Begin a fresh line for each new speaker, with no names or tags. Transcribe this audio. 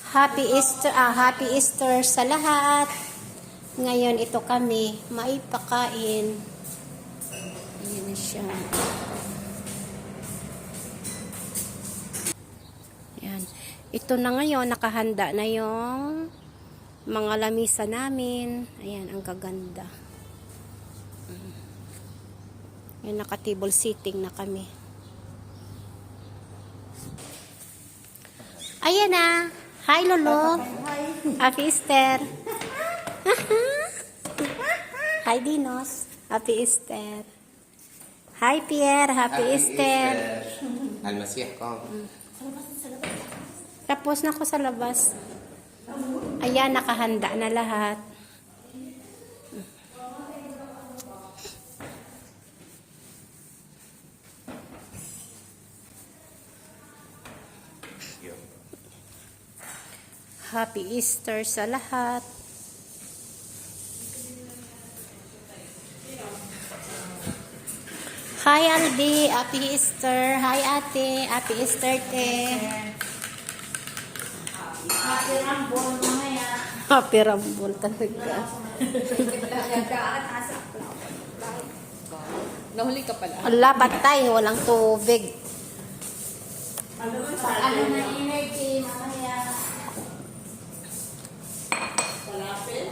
Happy Easter sa lahat. Ngayon ito kami maipakain. Ayan siya. Ayan. Ito na ngayon, nakahanda na yung mga lamisa namin. Ayan, ang gaganda. Ayan, naka-table sitting na kami. Ayan na. Hi, Lolo. Happy Easter. Hi, Dinos. Happy Easter. Hi, Pierre. Happy Easter.
Almasih ko.
Tapos na ako sa labas. Ayan, nakahanda na lahat. Happy Easter sa lahat. Hi, Aldi. Happy Easter. Hi, ate. Happy Easter, te.
Happy Rambol mamaya.
Happy Rambol talaga.
Nahuli ka pala.
Wala, patay. Walang tubig.
Ano na energy mamaya. Palapit.